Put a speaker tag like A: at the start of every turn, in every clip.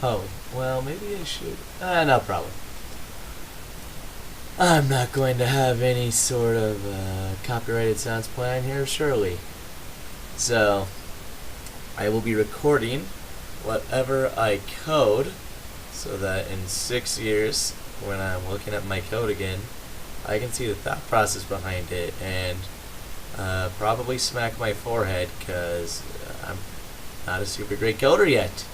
A: Oh, well, maybe I should. No problem. I'm not going to have any sort of copyrighted sounds playing here, surely. So, I will be recording whatever I code so that in 6 years, when I'm looking at my code again, I can see the thought process behind it and probably smack my forehead because I'm not a super great coder yet,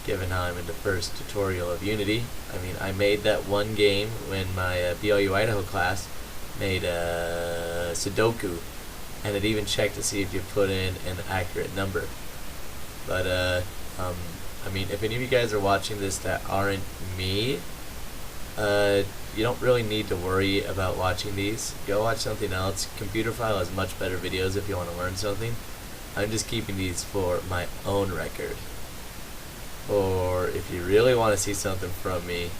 A: given how I'm in the first tutorial of Unity. I mean, I made that one game when my BLU Idaho class made Sudoku, and it even checked to see if you put in an accurate number. But I mean, if any of you guys are watching this that aren't me, you don't really need to worry about watching these. Go watch something else. Computer File has much better videos if you want to learn something. I'm just keeping these for my own record. Or if you really want to see something from me,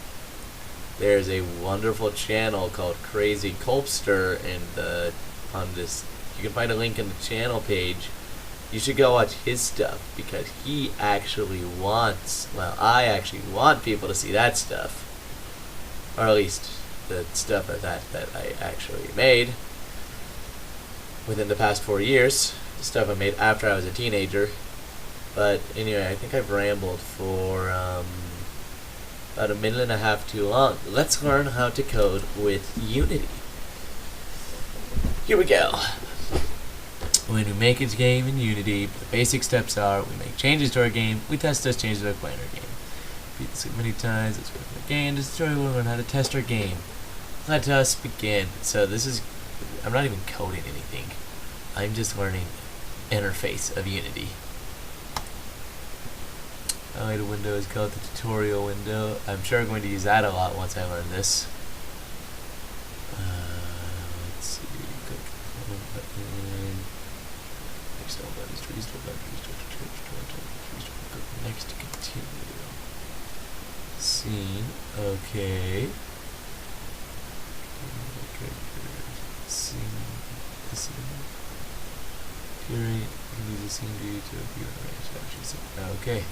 A: there's a wonderful channel called Crazy Colpster, and on this, you can find a link in the channel page. You should go watch his stuff because he actually wants, well, I actually want people to see that stuff, or at least the stuff that I actually made within the past 4 years. The stuff I made after I was a teenager. But anyway, I think I've rambled for about a minute and a half too long. Let's learn how to code with Unity. Here we go. When we make a game in Unity, the basic steps are we make changes to our game, we test those changes by playing our game. Repeat this many times, let's work on the game, destroy, we'll learn how to test our game. Let us begin. So this is, I'm not even coding anything. I'm just learning interface of Unity. The window is called the tutorial window. I'm sure I'm going to use that a lot once I learn this. Let's see. Click home button. Next all buttons. Restore button. Restore. Next to continue. Scene. Okay. Scene. Curate. Use the scene view to view and arrange actions. Okay.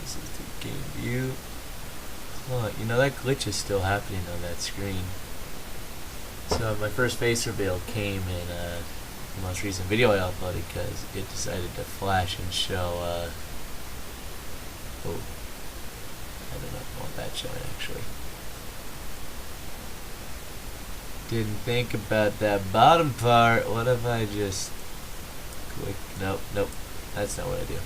A: This is the game view. Huh, you know, that glitch is still happening on that screen. So my first face reveal came in the most recent video I uploaded because it decided to flash and show, oh, I don't know if I want that showing actually. Didn't think about that bottom part. What if I just click, nope, that's not what I do.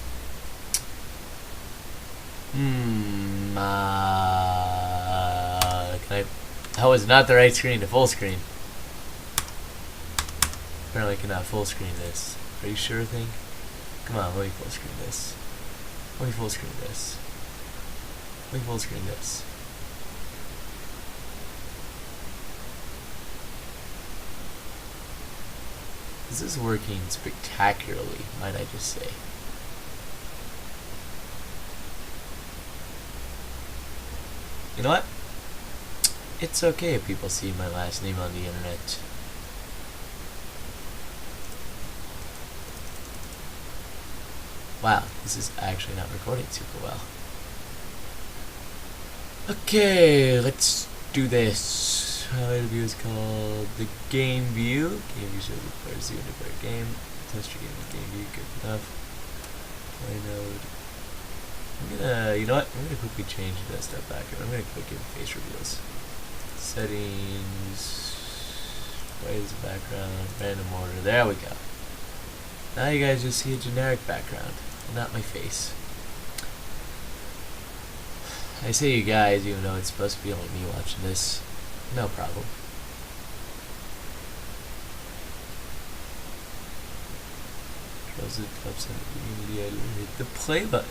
A: That was not the right screen to full screen. Apparently I cannot full screen this. Are you sure thing? Come on, let me full screen this. Let me full screen this. Let me full screen this. This is working spectacularly, might I just say. You know what? It's okay if people see my last name on the internet. Wow, this is actually not recording super well. Okay, let's do this. Highlighted view is called the game view. Game view shows the player's view into player game. Test your game with game view, good enough. Play node. I'm gonna, you know what? I'm gonna quickly change that step back. I'm gonna click in face reveals. Settings. White is the background. Random order. There we go. Now you guys just see a generic background, not my face. I say you guys, even though it's supposed to be only me watching this. No problem. Close it up, send it to Unity editor, hit the play button.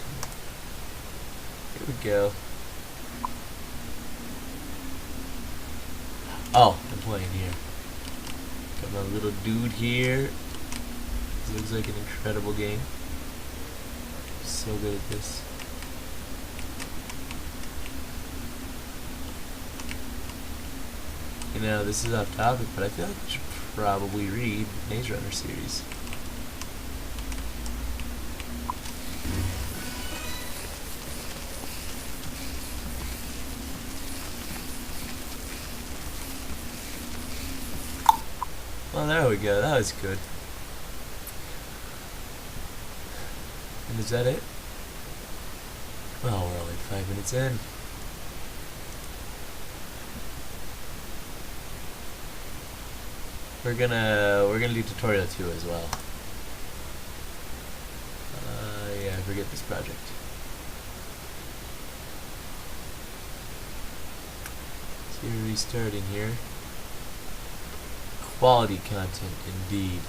A: Here we go. Oh, I'm playing here. Got my little dude here. This looks like an incredible game. So good at this. You know, this is off topic, but I feel like I should probably read Maze Runner series. Oh, there we go. That was good. And is that it? Oh, we're only 5 minutes in. We're gonna do tutorial 2 as well. Yeah, forget this project. So you're restarting here. Quality content, indeed.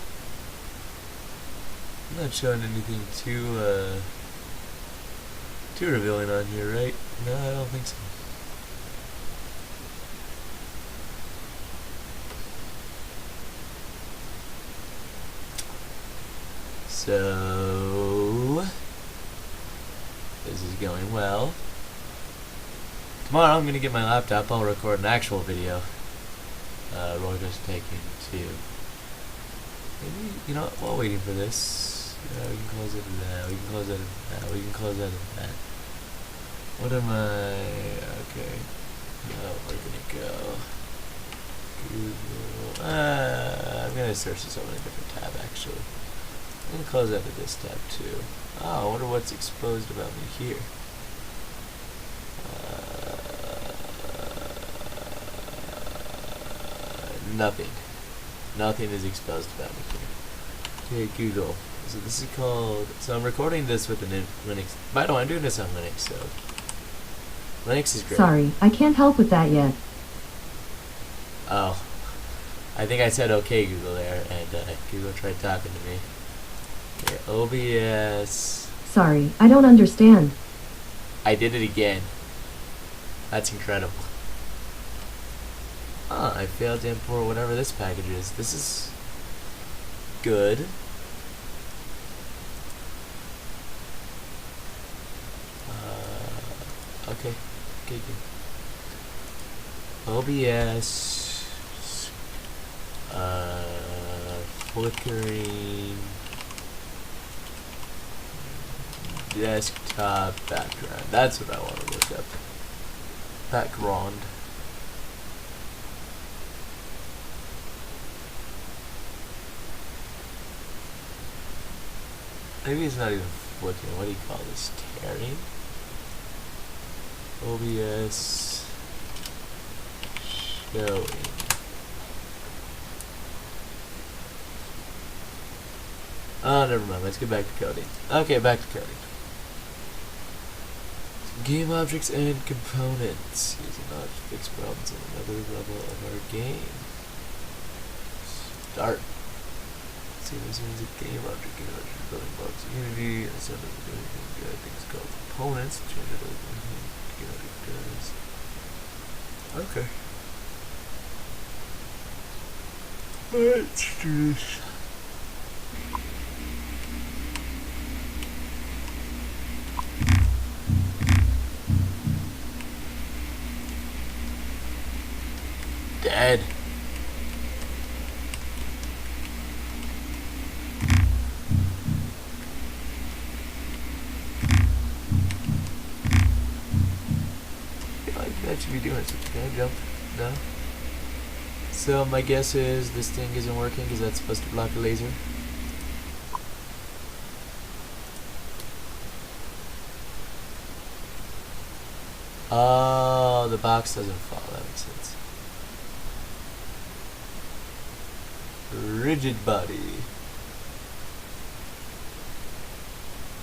A: I'm not showing anything too revealing on here, right? No, I don't think so. So this is going well. Tomorrow I'm gonna get my laptop. I'll record an actual video. Roller coaster taking 2. Maybe, you know what, while waiting for this, we can close it to that, we can close it to that, we can close that to that. What am I? Okay. Oh, we're gonna go Google. I'm gonna search this over in a different tab actually. I'm gonna close out of this tab too. Oh, I wonder what's exposed about me here. Nothing. Nothing is exposed about me here. Okay, Google. So this is called. So I'm recording this with an Linux. By the way, I'm doing this on Linux, so Linux is great.
B: Sorry, I can't help with that yet.
A: Oh, I think I said okay, Google there, and Google tried talking to me. Okay, OBS.
B: Sorry, I don't understand.
A: I did it again. That's incredible. Ah, I failed to import whatever this package is. This is good. Okay. Okay, good. OBS. Flickering. Desktop background. That's what I want to look up. Background. Maybe it's not even flickering. What do you call this? Tearing? OBS showing. Oh, never mind. Let's get back to coding. Okay, back to coding. Game objects and components. Using knowledge to fix problems on another level of our game. Start. See, this means a game object, building blocks, Unity, and some of the things called components. Change it over here. Game object does. Okay. Let's do this. Dead. That should be doing something. Can I jump? No? So my guess is this thing isn't working because that's supposed to block a laser. Oh, the box doesn't fall. That makes sense. Rigid body.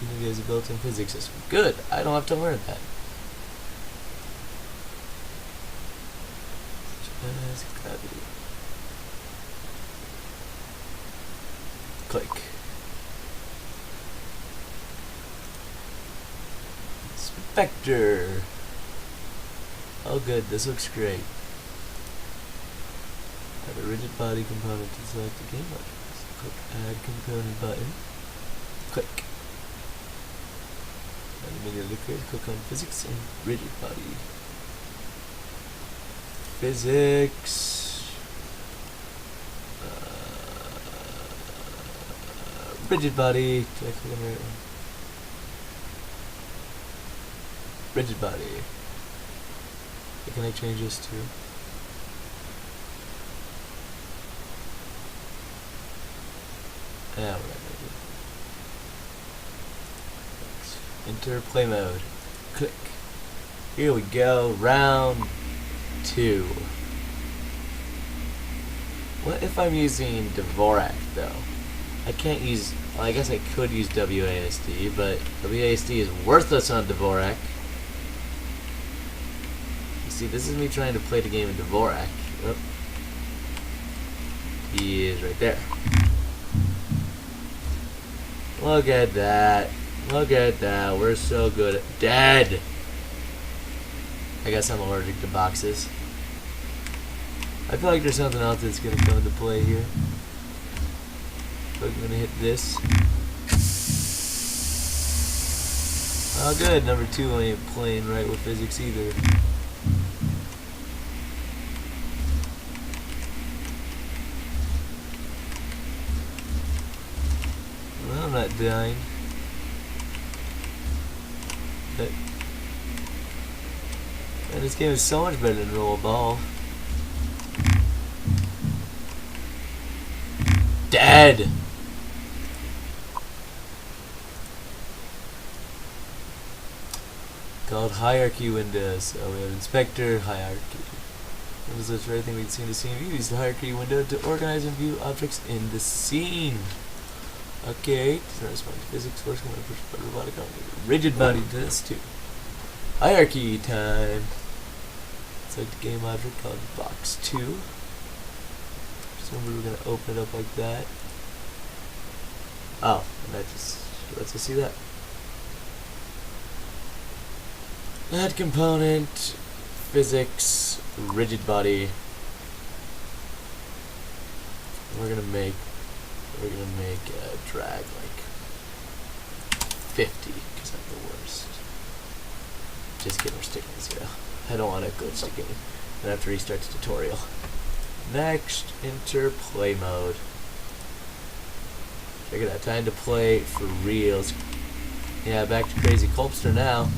A: Unity has a built-in physics system. Good. I don't have to learn that. Gravity. Click. Inspector. Oh good, this looks great. Add a rigid body component to select the game object. Click Add Component button. Click. And immediately click on Physics and Rigid Body. Physics. Rigid body. Did I click on the right one? Rigid body. Can I change this to? Yeah, we're not gonna do. Enter play mode. Click. Here we go. Round 2. What if I'm using Dvorak though? I can't use. Well, I guess I could use WASD, but WASD is worthless on Dvorak. You see, this is me trying to play the game in Dvorak. Oh. He is right there. Look at that. Look at that. We're so good at dead. I guess I'm allergic to boxes. I feel like there's something else that's gonna come into play here. So I'm gonna hit this. Oh good, number 2 ain't playing right with physics either. Well, I'm not dying. But man, this game is so much better than roll a ball. Dead! Called hierarchy windows. So we have inspector, hierarchy. Windows list for everything we can see in the scene view. Use the hierarchy window to organize and view objects in the scene. Okay, does not respond to physics, force, command, push, robotic, rigid body does too. Hierarchy time. Select the game object called box 2. Remember we're going to open it up like that. Oh, and that just lets us see that. Add component, physics, rigid body. We're gonna make drag like 50 because I'm the worst. Just kidding, we're sticking to 0. I don't want to glitch the game. I have to restart the tutorial. Next, enter play mode. Check it out, time to play for reals. Yeah, back to Crazy Culpster now.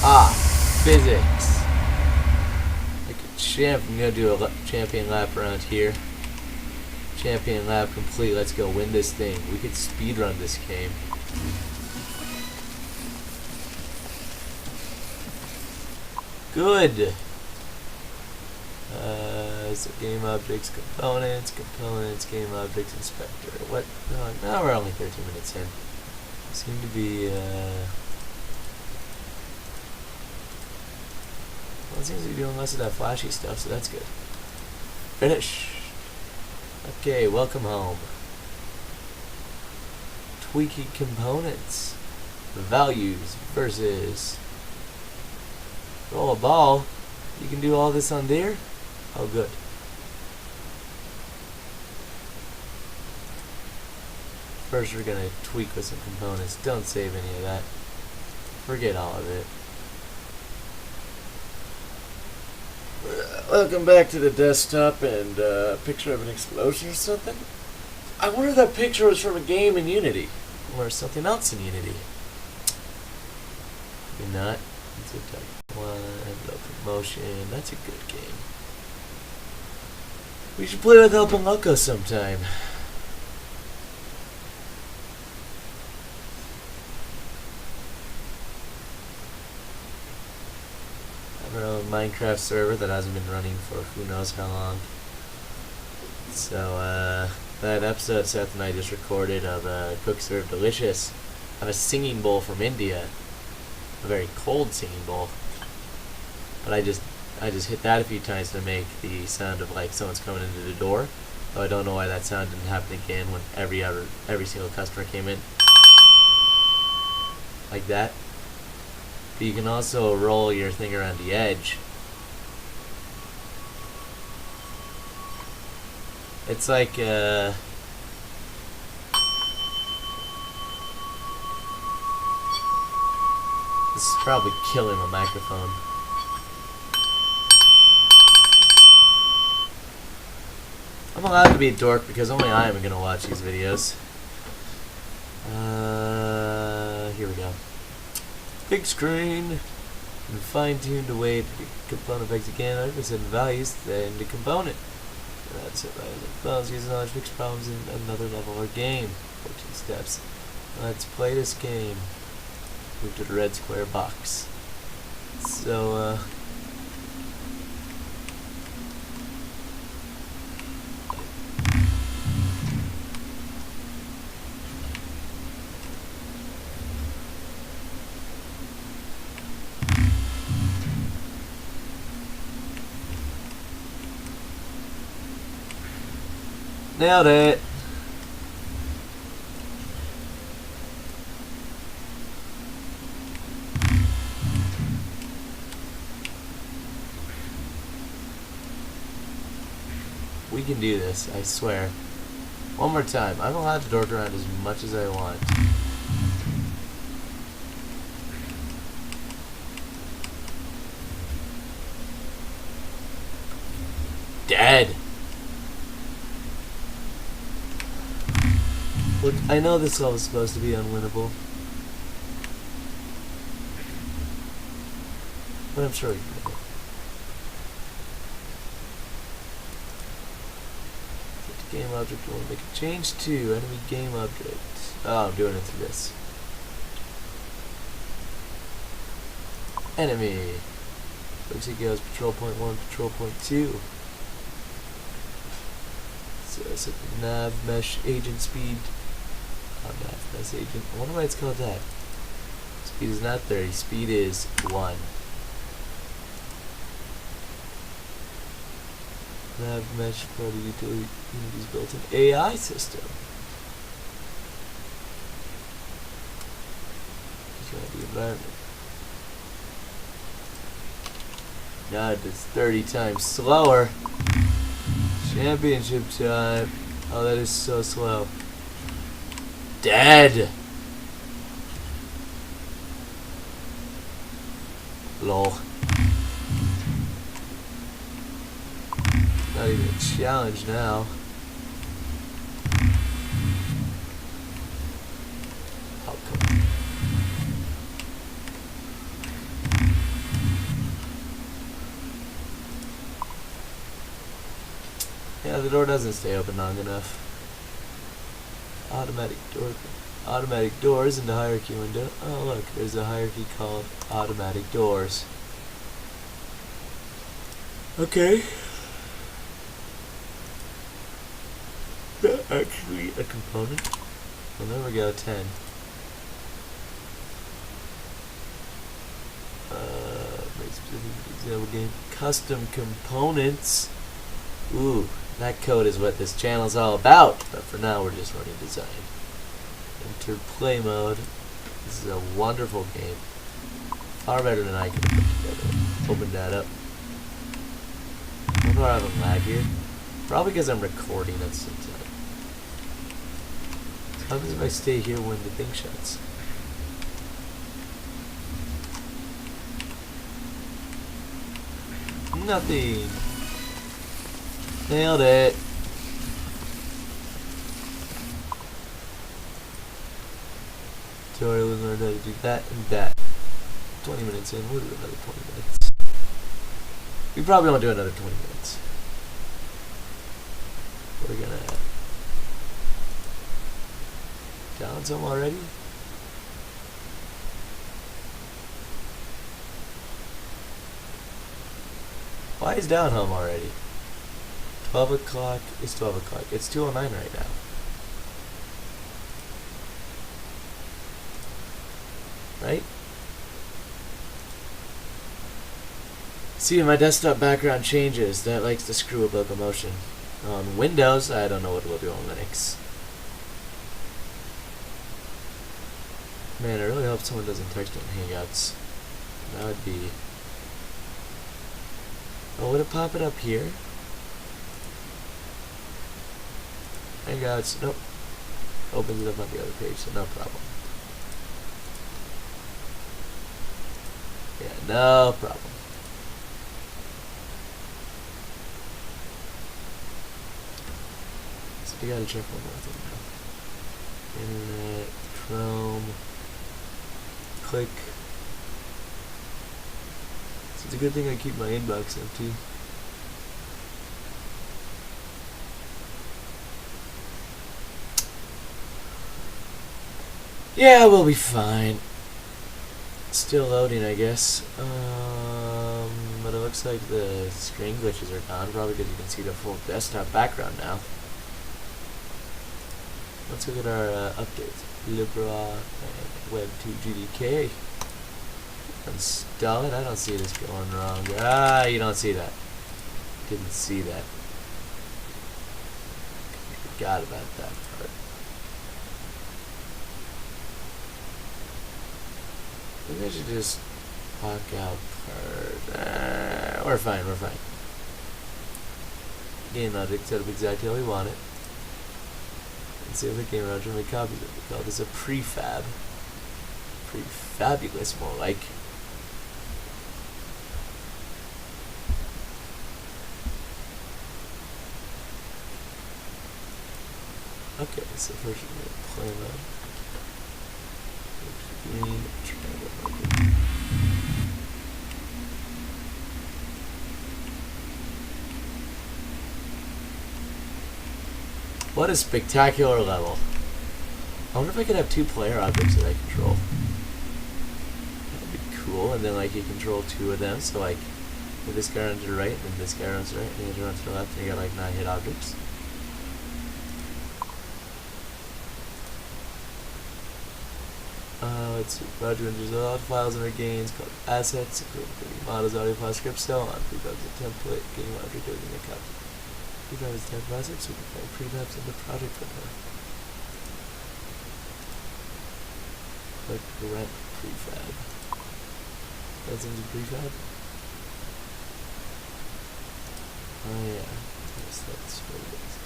A: Ah, physics. Like a champ, I'm gonna do a champion lap around here. Champion lap complete, let's go win this thing. We could speedrun this game. Good. So game objects, components, game objects, inspector. What? No, now we're only 13 minutes in. Seem to be, well, it seems to be doing less of that flashy stuff, so that's good. Finish. Okay, welcome home. Tweaking components. Values versus roll a ball. You can do all this on there? Oh, good. First, we're gonna tweak with some components. Don't save any of that. Forget all of it. Welcome back to the desktop and a picture of an explosion or something. I wonder if that picture was from a game in Unity or something else in Unity. Maybe not. It's a type 1, locomotion. That's a good game. We should play with Help and Loco sometime. Our own Minecraft server that hasn't been running for who knows how long. So, that episode Seth and I just recorded of Cook Serve Delicious. I have a singing bowl from India. A very cold singing bowl. But I just hit that a few times to make the sound of like someone's coming into the door. Though I don't know why that sound didn't happen again when every single customer came in. Like that. But you can also roll your thing around the edge. It's like this is probably killing my microphone. I'm allowed to be a dork because only I am going to watch these videos. Here we go. Big screen. and fine-tuned the way the component affects again 100% values then the component. That's it, right? Components using knowledge fix problems in another level or game. 14 steps. Let's play this game. Move to the red square box. So, nailed it. We can do this, I swear. One more time. I'm allowed to dork around as much as I want. Dead! Look, I know this level is supposed to be unwinnable. But I'm sure we can win it. Game object, we want to make a change to enemy game object. Oh, I'm doing it through this. Enemy. Looks like it goes patrol point 1, patrol point 2. So set the nav mesh agent speed. Oh, nav mesh agent. I wonder why it's called that. Speed is not 30, speed is 1. Nav mesh for the Unity's built-in AI system. The environment. God, it's 30 times slower. Championship time. Oh, that is so slow. Dead. Lol. Not even a challenge now. Oh, come on. Yeah, the door doesn't stay open long enough. Automatic doors in the hierarchy window. Oh look, there's a hierarchy called automatic doors. Okay. Not actually a component. Well, there we go, 10. Very specific example game. Custom components. Ooh, that code is what this channel is all about. But for now, we're just running design. Enter play mode. This is a wonderful game. Far better than I could have put together. Open that up. I wonder why I have a lag here. Probably because I'm recording at the same time. How happens if I stay here when the thing shuts? Nothing. Nailed it. Tutorial learned how to do that and that. 20 minutes in, we'll do another 20 minutes. We probably won't do another 20 minutes. We're gonna down some already. Why is down home already? 12 o'clock is 12 o'clock. It's 2:09 right now. Right? See, my desktop background changes. That likes to screw up locomotion. On Windows, I don't know what it will do on Linux. Man, I really hope someone doesn't text on Hangouts. That would be... Oh, would it pop it up here? Hangouts, nope. Opens it up on the other page, so no problem. Yeah, no problem. So we gotta check one more thing now. Internet, Chrome, click. It's a good thing I keep my inbox empty. Yeah, we'll be fine. Still loading, I guess. But it looks like the screen glitches are gone, probably because you can see the full desktop background now. Let's look at our updates. Libra and Web 2 GDK. Install it. I don't see this going wrong. Ah, you don't see that. Didn't see that. Forgot about that part. Maybe I should just lock out part. We're fine, we're fine. Game logic set up exactly how we want it. And see if the game launcher make copies of it. We call this a prefab. Prefabulous, more like. Okay, so first we're going to play mode. Green, triangle. What a spectacular level. I wonder if I could have 2 player objects that I control. That would be cool, and then like you control 2 of them, so like if this guy runs to the right, and then this guy runs to the right, and you runs to the left, and you got like 9 hit objects. Let's see. Roger enters all the files and gains called assets, including models, audio file, scripts, so on. Prefabs a template, game object, everything that counts. Prefab is type of assets, so we can find prefabs in the project window. Like rent prefab. That's into prefab? Oh yeah. Yes, that's what it is.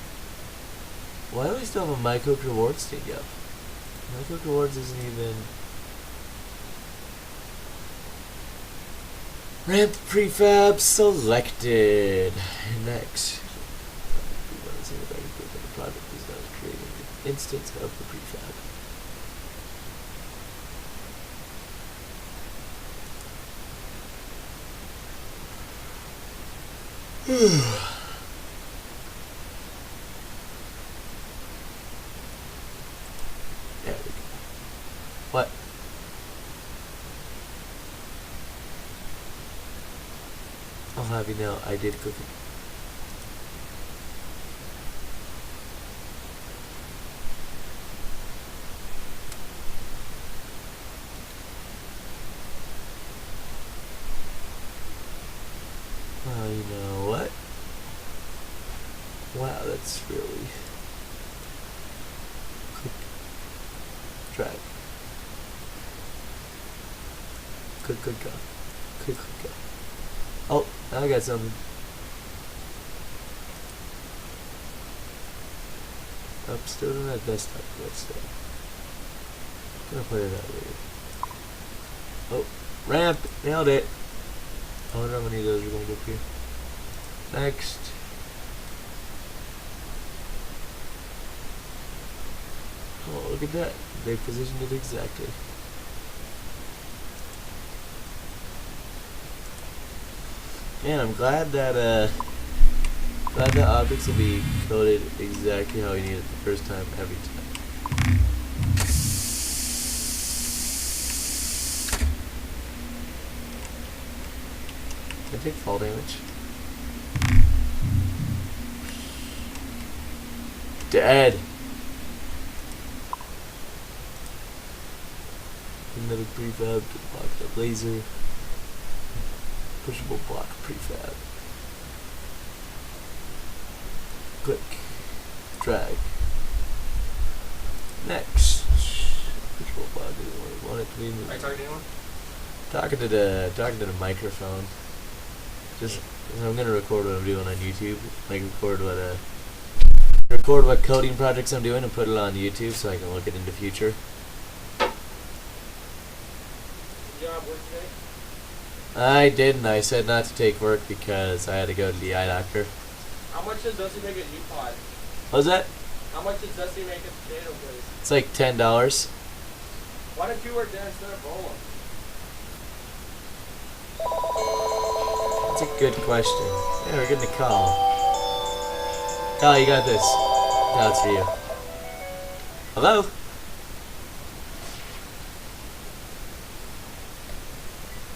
A: Why do we still have a micro rewards thing up? Micro rewards isn't even... Ramp prefab selected. Next. The project is now creating an instance of the prefab. There we go. What? I'll have you know, I did cook it. Well, you know what? Wow, that's really... Click. Drag. Click, click, go. Click, click, go. Oh, now I got something. I'm still on that desktop, let's see. I'm gonna put it out later. Oh, ramp! Nailed it! I wonder how many of those are going to appear. Next. Oh, look at that. They positioned it exactly. Man, I'm glad that objects will be coded exactly how you need it the first time, every time. Can I take fall damage? Dead! Another prefab to block the laser. Pushable block prefab. Click. Drag. Next. Pushable block is what we want it to be moved.
C: Are you talking to anyone?
A: Talking to the microphone. Just I'm gonna record what I'm doing on YouTube. Like record what coding projects I'm doing and put it on YouTube so I can look it in the future.
C: Good job, work today?
A: I didn't. I said not to take work because I had to go to the eye doctor.
C: How much does Dusty make at U-Pod?
A: What was that?
C: How much does Dusty make at the potato place?
A: It's like $10.
C: Why don't you work there instead of Roland?
A: That's a good question. Yeah, we're getting a call. Kyle, you got this. No, it's for you. Hello?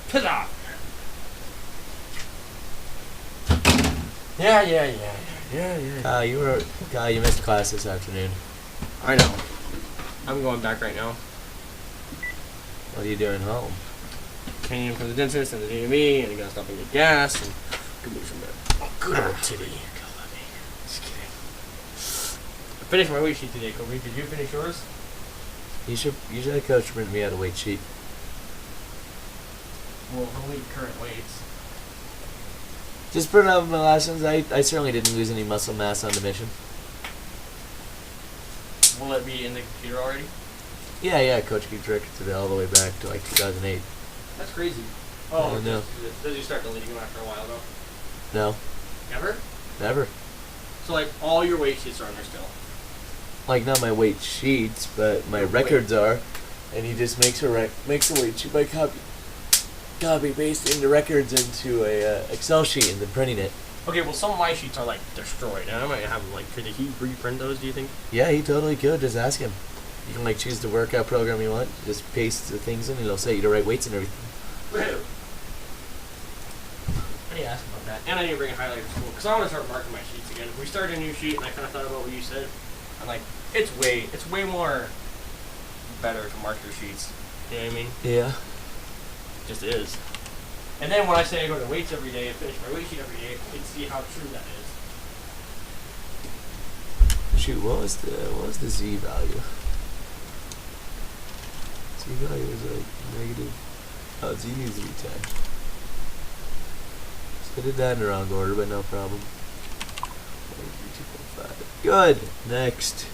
C: Piss off. Yeah.
A: Kyle, you missed class this afternoon.
C: I know. I'm going back right now.
A: What are you doing home?
C: Came from the dentist and the DME, and I gotta stop and get gas and go move from there.
A: Oh, good old titty.
C: Just kidding. I finished my weight sheet today, Kobe. Did you finish yours?
A: You should have coach print me out a weight sheet.
C: Well, only current weights.
A: Just print out my lessons. I certainly didn't lose any muscle mass on the mission.
C: Will it be in the computer already?
A: Yeah, Coach keeps records of it all the way back to like 2008.
C: That's crazy.
A: Oh, no.
C: Does you start deleting them after a while, though?
A: No,
C: Ever?
A: never.
C: So, like, all your weight sheets are on there still?
A: Like not my weight sheets, but my records are. And he just makes a weight sheet by copy pasting the records into a Excel sheet and then printing it.
C: Okay, well, some of my sheets are, like, destroyed. And I might have them, like, could he reprint those, do you think?
A: Yeah, he totally could. Just ask him. You can like choose the workout program you want. Just paste the things in, and it'll set you the right weights and everything.
C: Woohoo! I need to ask about that. And I need to bring a highlighter to school, because I want to start marking my sheets again. If we start a new sheet, and I kind of thought about what you said, I'm like, it's way more better to mark your sheets. You know what I mean?
A: Yeah.
C: It just is. And then when I say I go to weights every day and finish my weight sheet every day, I can see how true that is.
A: Shoot, what was the Z value? Z value was like negative. Oh, Z needs to be 10. So I did that in the wrong order, but no problem. 2.5. Good. Next.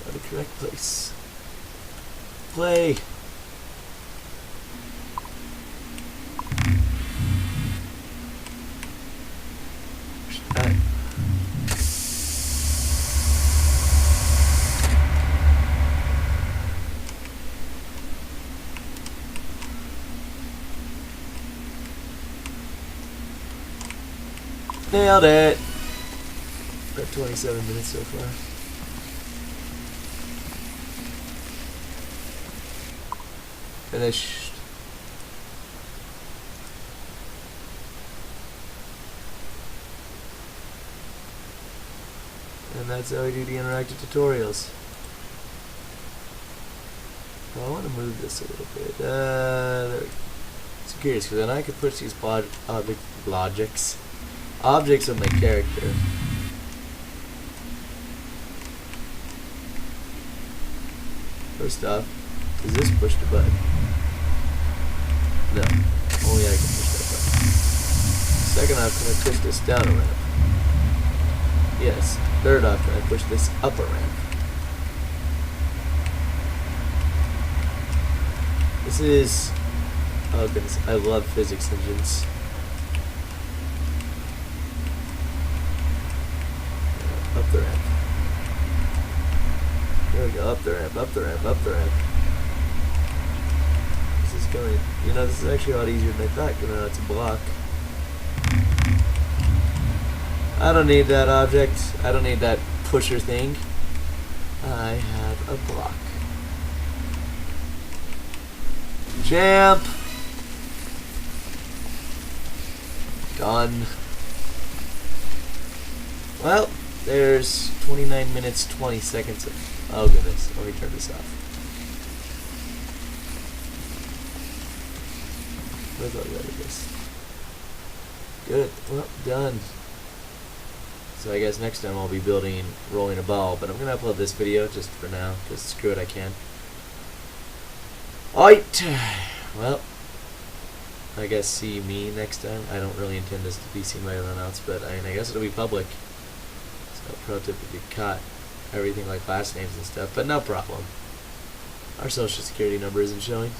A: Got the correct place. Play. Nailed it. We're at 27 minutes so far. Finished. And that's how we do the interactive tutorials. Well, I want to move this a little bit. There we go. It's curious because then I could push these objects of my character. First off, does this push the button? No, only I can push that button. Second off, can I push this down a ramp? Yes. Third off, can I push this up a ramp? This is, oh goodness, I love physics engines. Up the ramp. There we go, up the ramp, up the ramp, up the ramp. This is going, this is actually a lot easier than I thought, given that it's a block. I don't need that object. I don't need that pusher thing. I have a block. Jump! Done. Well, there's 29 minutes, 20 seconds of... Oh goodness, let me turn this off. Where's all the other this? Good, well, done. So I guess next time I'll be rolling a ball, but I'm going to upload this video just for now, because screw it, I can. Alright, well, I guess see me next time. I don't really intend this to be seen by everyone else, but I guess it'll be public. So pro tip if you cut everything like last names and stuff, but no problem. Our social security number isn't showing.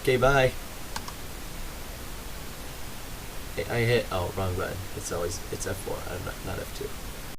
A: Okay, bye. I hit, oh, wrong button. It's F4, not F2.